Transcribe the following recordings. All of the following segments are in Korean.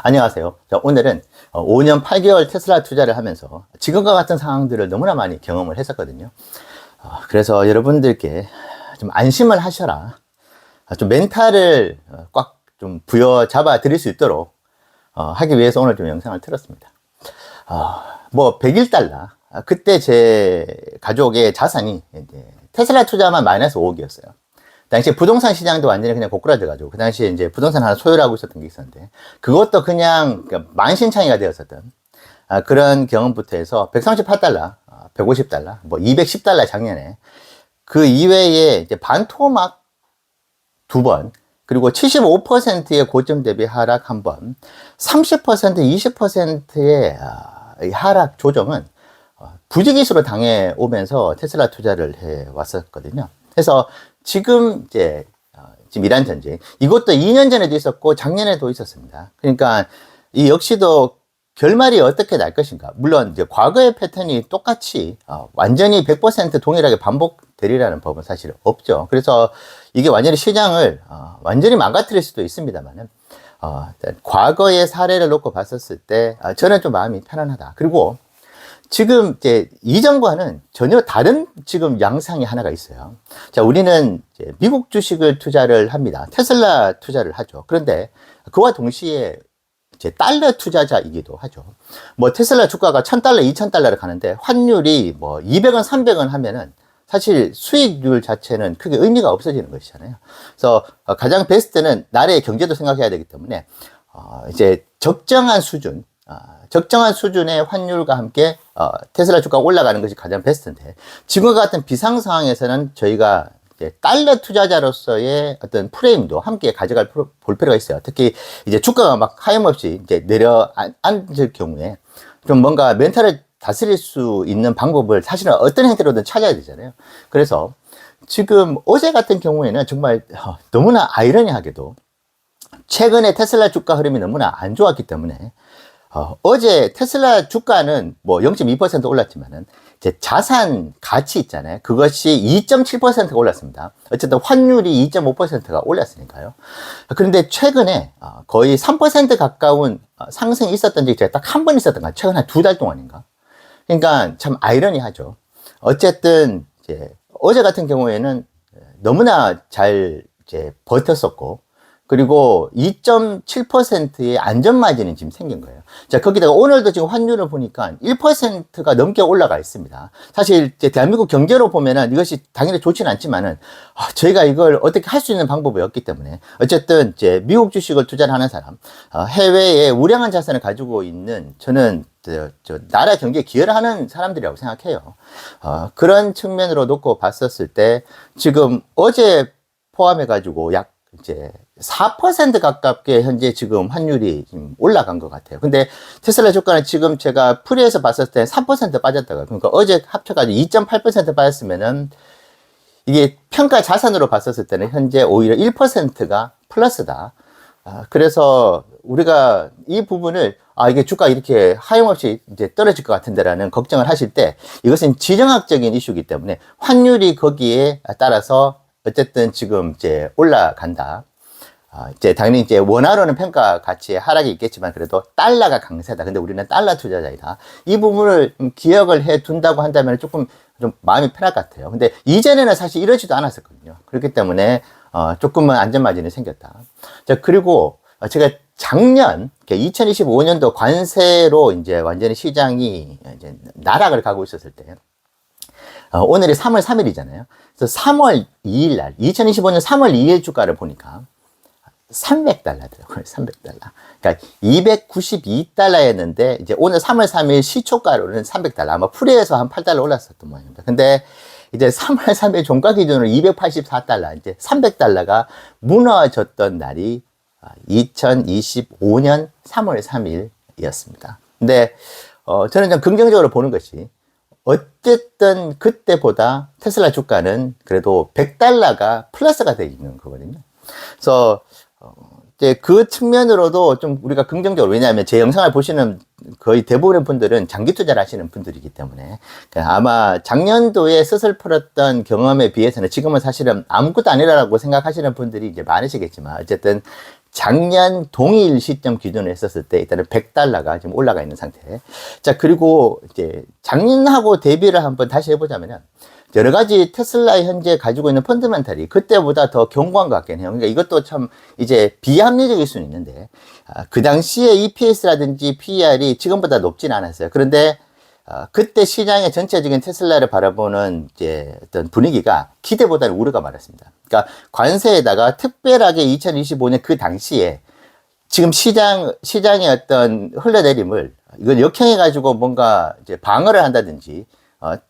안녕하세요. 자, 오늘은 5년 8개월 테슬라 투자를 하면서 지금과 같은 상황들을 너무나 많이 경험을 했었거든요. 그래서 여러분들께 좀 안심을 하셔라. 좀 멘탈을 꽉 좀 부여잡아 드릴 수 있도록 하기 위해서 오늘 좀 영상을 틀었습니다. 뭐 101달러. 그때 제 가족의 자산이 이제 테슬라 투자만 마이너스 5억이었어요. 당시에 부동산 시장도 완전히 그냥 고꾸라져가지고, 그 당시에 이제 부동산 하나 소유를 하고 있었던 게 있었는데, 그것도 그냥 만신창이가 되었었던, 그런 경험부터 해서 138달러, 150달러, 뭐 210달러 작년에, 그 이외에 이제 반토막 2번, 그리고 75%의 고점 대비 하락 1번, 30%, 20%의 하락 조정은 부지기수로 당해 오면서 테슬라 투자를 해 왔었거든요. 그래서 지금 이제 지금 이란 전쟁, 이것도 2년 전에도 있었고 작년에도 있었습니다. 그러니까 이 역시도 결말이 어떻게 날 것인가. 물론 이제 과거의 패턴이 똑같이 완전히 100% 동일하게 반복되리라는 법은 사실 없죠. 그래서 이게 완전히 시장을 완전히 망가뜨릴 수도 있습니다만은 과거의 사례를 놓고 봤었을 때 저는 좀 마음이 편안하다. 그리고 지금 이제 이전과는 전혀 다른 지금 양상이 하나가 있어요. 자, 우리는 이제 미국 주식을 투자를 합니다. 테슬라 투자를 하죠. 그런데 그와 동시에 이제 달러 투자자이기도 하죠. 뭐 테슬라 주가가 1000달러, 2000달러를 가는데 환율이 뭐 200원, 300원 하면은 사실 수익률 자체는 크게 의미가 없어지는 것이잖아요. 그래서 가장 베스트는 나라의 경제도 생각해야 되기 때문에 이제 적정한 수준의 환율과 함께 테슬라 주가가 올라가는 것이 가장 베스트인데, 지금과 같은 비상 상황에서는 저희가 이제 달러 투자자로서의 어떤 프레임도 함께 가져갈 볼 필요가 있어요. 특히 이제 주가가 막 하염없이 이제 내려앉을 경우에 좀 뭔가 멘탈을 다스릴 수 있는 방법을 사실은 어떤 형태로든 찾아야 되잖아요. 그래서 지금 어제 같은 경우에는 정말 너무나 아이러니하게도 최근에 테슬라 주가 흐름이 너무나 안 좋았기 때문에 어제 테슬라 주가는 뭐 0.2% 올랐지만은 이제 자산 가치 있잖아요. 그것이 2.7%가 올랐습니다. 어쨌든 환율이 2.5%가 올랐으니까요. 그런데 최근에 거의 3% 가까운 상승이 있었던 적이 제가 딱 한 번 있었던 것 같아요. 최근 한 2달 동안인가. 그러니까 참 아이러니하죠. 어쨌든 이제 어제 같은 경우에는 너무나 잘 이제 버텼었고, 그리고 2.7%의 안전마진이 지금 생긴 거예요. 자, 거기다가 오늘도 지금 환율을 보니까 1%가 넘게 올라가 있습니다. 사실 이제 대한민국 경제로 보면은 이것이 당연히 좋지는 않지만은 저희가 이걸 어떻게 할 수 있는 방법이 없기 때문에 어쨌든 이제 미국 주식을 투자를 하는 사람, 해외에 우량한 자산을 가지고 있는 저는 나라 경제에 기여를 하는 사람들이라고 생각해요. 그런 측면으로 놓고 봤었을 때 지금 어제 포함해가지고 약 이제 4% 가깝게 현재 지금 환율이 지금 올라간 것 같아요. 근데 테슬라 주가는 지금 제가 프리에서 봤을 때 3% 빠졌다고요. 그러니까 어제 합쳐가지고 2.8% 빠졌으면은 이게 평가 자산으로 봤었을 때는 현재 오히려 1%가 플러스다. 그래서 우리가 이 부분을 이게 주가 이렇게 하염없이 이제 떨어질 것 같은데라는 걱정을 하실 때, 이것은 지정학적인 이슈이기 때문에 환율이 거기에 따라서 어쨌든 지금 이제 올라간다. 이제 당연히 이제 원화로는 평가 가치의 하락이 있겠지만 그래도 달러가 강세다. 근데 우리는 달러 투자자이다. 이 부분을 기억을 해 둔다고 한다면 조금 좀 마음이 편할 것 같아요. 근데 이전에는 사실 이러지도 않았었거든요. 그렇기 때문에 조금은 안전마진이 생겼다. 자, 그리고 제가 작년 2025년도 관세로 이제 완전히 시장이 이제 나락을 가고 있었을 때, 오늘이 3월 3일이잖아요. 그래서 3월 2일 날, 2025년 3월 2일 주가를 보니까 300달러더라고요. 300달러. 그러니까 292달러였는데, 이제 오늘 3월 3일 시초가로는 300달러. 아마 프리에서 한 8달러 올랐었던 모양입니다. 근데 이제 3월 3일 종가 기준으로 284달러, 이제 300달러가 무너졌던 날이 2025년 3월 3일이었습니다. 근데 저는 좀 긍정적으로 보는 것이, 어쨌든 그때보다 테슬라 주가는 그래도 100달러가 플러스가 되어 있는 거거든요. 그래서 이제 그 측면으로도 좀 우리가 긍정적으로, 왜냐하면 제 영상을 보시는 거의 대부분의 분들은 장기 투자를 하시는 분들이기 때문에 아마 작년도에 스스로 풀었던 경험에 비해서는 지금은 사실은 아무것도 아니라고 생각하시는 분들이 이제 많으시겠지만, 어쨌든 작년 동일 시점 기준으로 했었을 때 일단은 $100가 지금 올라가 있는 상태. 자, 그리고 이제 작년하고 대비를 한번 다시 해보자면은 여러 가지 테슬라 현재 가지고 있는 펀더멘탈이 그때보다 더 견고한 것 같긴 해요. 그러니까 이것도 참 이제 비합리적일 수는 있는데, 그 당시에 EPS라든지 PER이 지금보다 높진 않았어요. 그런데 그때 시장의 전체적인 테슬라를 바라보는 이제 어떤 분위기가 기대보다는 우려가 많았습니다. 그러니까 관세에다가 특별하게 2025년 그 당시에 지금 시장의 어떤 흘러내림을 이걸 역행해가지고 뭔가 이제 방어를 한다든지,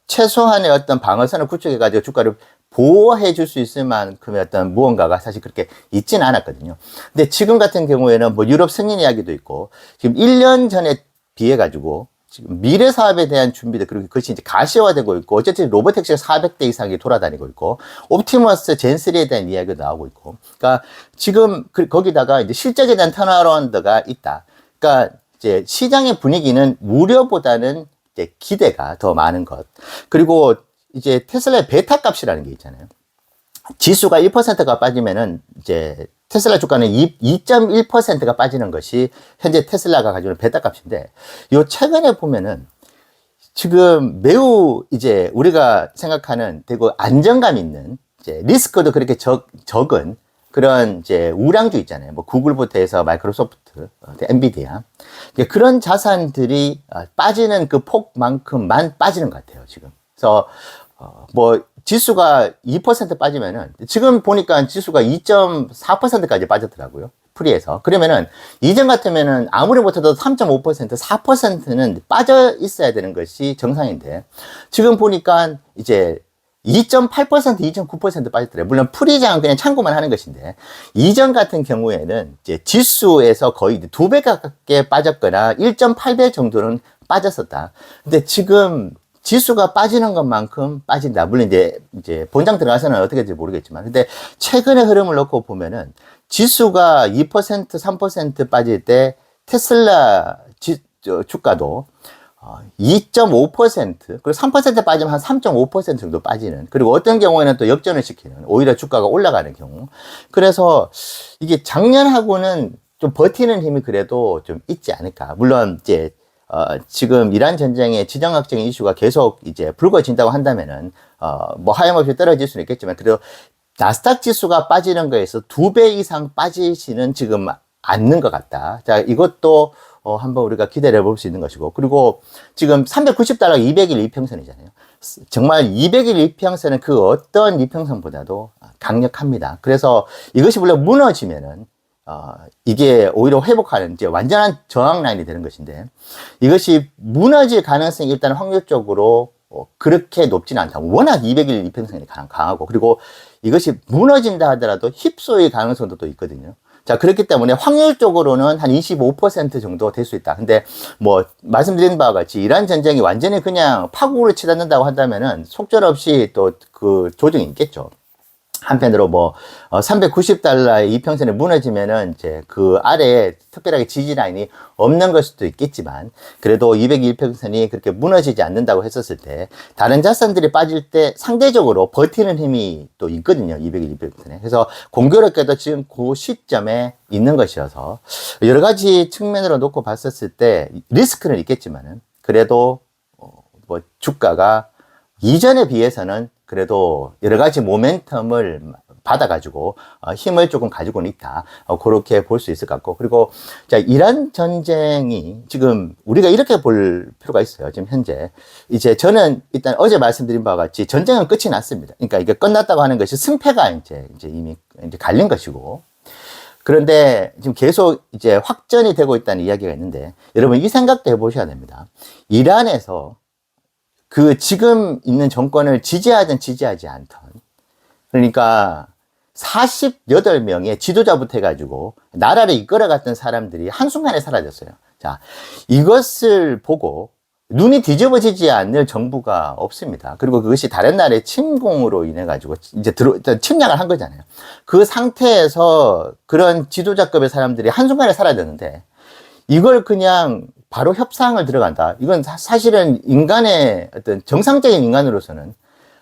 최소한의 어떤 방어선을 구축해가지고 주가를 보호해 줄 수 있을 만큼의 어떤 무언가가 사실 그렇게 있지는 않았거든요. 근데 지금 같은 경우에는 뭐 유럽 승인 이야기도 있고, 지금 1년 전에 비해 가지고 지금 미래 사업에 대한 준비도 그리고 그것이 이제 가시화되고 있고, 어쨌든 로보택시가 400대 이상이 돌아다니고 있고, 옵티머스 젠3에 대한 이야기도 나오고 있고, 그러니까 지금 거기다가 이제 실적에 대한 턴어라운드가 있다. 그러니까 이제 시장의 분위기는 우려보다는 이제 기대가 더 많은 것. 그리고 이제 테슬라의 베타 값이라는 게 있잖아요. 지수가 1%가 빠지면은 이제 테슬라 주가는 2.1%가 빠지는 것이 현재 테슬라가 가지고 있는 베타 값인데, 요 최근에 보면은 지금 매우 이제 우리가 생각하는 되게 안정감 있는 이제 리스크도 그렇게 적은 그런 이제 우량주 있잖아요. 뭐 구글부터 해서 마이크로소프트, 엔비디아. 그런 자산들이 빠지는 그 폭만큼만 빠지는 것 같아요, 지금. 그래서 뭐 지수가 2% 빠지면은 지금 보니까 지수가 2.4%까지 빠졌더라고요. 프리에서. 그러면은 이전 같으면은 아무리 못해도 3.5%, 4%는 빠져 있어야 되는 것이 정상인데, 지금 보니까 이제 2.8%, 2.9% 빠졌더래요. 물론 프리장은 그냥 참고만 하는 것인데, 이전 같은 경우에는 이제 지수에서 거의 2배 가깝게 빠졌거나 1.8배 정도는 빠졌었다. 근데 지금 지수가 빠지는 것만큼 빠진다. 물론 이제 본장 들어가서는 어떻게 될지 모르겠지만, 근데 최근의 흐름을 놓고 보면은 지수가 2%, 3% 빠질 때 테슬라 주가도 2.5% 그리고 3% 빠지면 한 3.5% 정도 빠지는, 그리고 어떤 경우에는 또 역전을 시키는, 오히려 주가가 올라가는 경우. 그래서 이게 작년하고는 좀 버티는 힘이 그래도 좀 있지 않을까. 물론 이제 지금 이란 전쟁의 지정학적인 이슈가 계속 이제 불거진다고 한다면은 뭐 하염없이 떨어질 수는 있겠지만, 그래도 나스닥 지수가 빠지는 거에서 2배 이상 빠지지는 지금 않는 것 같다. 자, 이것도 한번 우리가 기대를 해볼 수 있는 것이고, 그리고 지금 $390 200일 이평선이잖아요. 정말 200일 이평선은 그 어떤 이평선보다도 강력합니다. 그래서 이것이 물론 무너지면은 이게 오히려 회복하는 이제 완전한 저항 라인이 되는 것인데, 이것이 무너질 가능성이 일단 확률적으로 그렇게 높지는 않다. 워낙 200일 이평선이 강하고, 그리고 이것이 무너진다 하더라도 휩소일 가능성도 또 있거든요. 자, 그렇기 때문에 확률적으로는 한 25% 정도 될 수 있다. 근데 뭐 말씀드린 바와 같이 이란 전쟁이 완전히 그냥 파국으로 치닫는다고 한다면은 속절없이 또 그 조정이 있겠죠. 한편으로 뭐 $390의 이평선이 무너지면은 이제 그 아래에 특별하게 지지 라인이 없는 걸 수도 있겠지만, 그래도 201평선이 그렇게 무너지지 않는다고 했었을 때 다른 자산들이 빠질 때 상대적으로 버티는 힘이 또 있거든요, 201평선에. 그래서 공교롭게도 지금 그 시점에 있는 것이어서 여러 가지 측면으로 놓고 봤었을 때 리스크는 있겠지만은, 그래도 뭐 주가가 이전에 비해서는 그래도 여러 가지 모멘텀을 받아가지고 힘을 조금 가지고는 있다. 그렇게 볼 수 있을 것 같고, 그리고 자, 이란 전쟁이 지금 우리가 이렇게 볼 필요가 있어요. 지금 현재 이제 저는 일단 어제 말씀드린 바와 같이 전쟁은 끝이 났습니다. 그러니까 이게 끝났다고 하는 것이 승패가 이제 이미 이제 갈린 것이고, 그런데 지금 계속 이제 확전이 되고 있다는 이야기가 있는데, 여러분 이 생각도 해보셔야 됩니다. 이란에서 그 지금 있는 정권을 지지하든 지지하지 않던, 그러니까 48명의 지도자부터 해가지고 나라를 이끌어갔던 사람들이 한순간에 사라졌어요. 자, 이것을 보고 눈이 뒤집어지지 않을 정부가 없습니다. 그리고 그것이 다른 나라의 침공으로 인해 가지고 이제 침략을 한 거잖아요. 그 상태에서 그런 지도자급의 사람들이 한순간에 사라졌는데, 이걸 그냥 바로 협상을 들어간다. 이건 사실은 인간의 어떤 정상적인 인간으로서는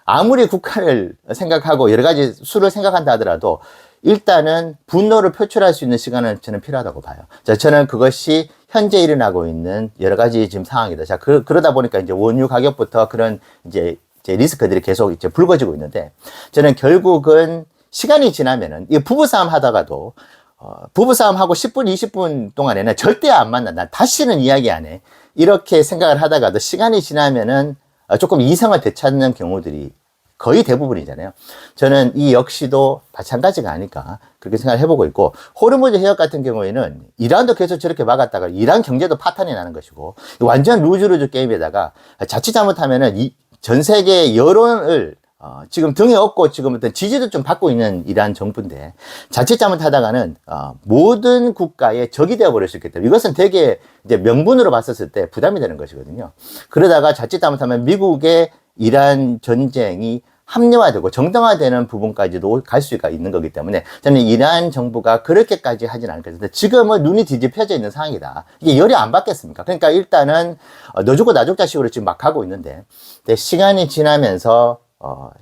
아무리 국가를 생각하고 여러 가지 수를 생각한다 하더라도 일단은 분노를 표출할 수 있는 시간은 저는 필요하다고 봐요. 자, 저는 그것이 현재 일어나고 있는 여러 가지 지금 상황이다. 자, 그러다 보니까 이제 원유 가격부터 그런 이제 리스크들이 계속 이제 불거지고 있는데, 저는 결국은 시간이 지나면은, 이 부부싸움 하다가도, 부부싸움 하고 10분, 20분 동안에는 절대 안 만나. 난 다시는 이야기 안 해. 이렇게 생각을 하다가도 시간이 지나면은 조금 이성을 되찾는 경우들이 거의 대부분이잖아요. 저는 이 역시도 마찬가지가 아닐까 그렇게 생각을 해보고 있고, 호르무즈 해역 같은 경우에는 이란도 계속 저렇게 막았다가 이란 경제도 파탄이 나는 것이고, 완전 루즈루즈 게임에다가 자칫 잘못하면은 전 세계 여론을 지금 등에 업고 지금 어떤 지지도 좀 받고 있는 이란 정부인데, 자칫 잘못하다가는 모든 국가의 적이 되어버릴 수 있기 때문에 이것은 되게 이제 명분으로 봤었을 때 부담이 되는 것이거든요. 그러다가 자칫 잘못하면 미국의 이란 전쟁이 합리화되고 정당화되는 부분까지도 갈 수가 있는 거기 때문에 저는 이란 정부가 그렇게까지 하진 않을 것같은데, 지금은 눈이 뒤집혀져 있는 상황이다. 이게 열이 안 받겠습니까? 그러니까 일단은 너 죽고 나 죽자식으로 지금 막 가고 있는데, 시간이 지나면서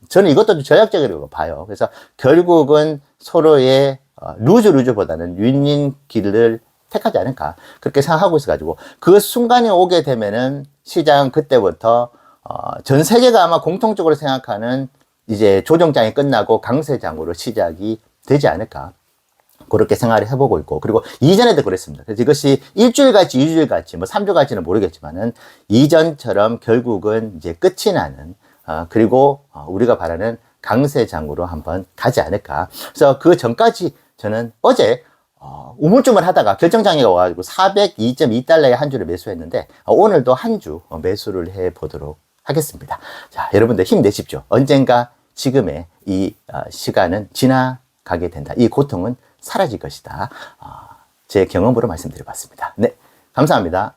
저는 이것도 좀 전략적이라고 봐요. 그래서 결국은 서로의 루즈보다는 윈윈 길을 택하지 않을까 그렇게 생각하고 있어가지고, 그 순간이 오게 되면은 시장 그때부터 전 세계가 아마 공통적으로 생각하는 이제 조정장이 끝나고 강세장으로 시작이 되지 않을까 그렇게 생각을 해보고 있고, 그리고 이전에도 그랬습니다. 그래서 이것이 일주일같이, 2주일같이, 뭐 3주같이는 모르겠지만은 이전처럼 결국은 이제 끝이 나는 그리고 우리가 바라는 강세장으로 한번 가지 않을까. 그래서 그 전까지 저는 어제 우물쭈물 하다가 결정장애가 와가지고 402.2달러에 한 주를 매수했는데, 오늘도 한 주 매수를 해 보도록 하겠습니다. 자, 여러분들 힘내십시오. 언젠가 지금의 이 시간은 지나가게 된다. 이 고통은 사라질 것이다. 제 경험으로 말씀드려봤습니다. 네, 감사합니다.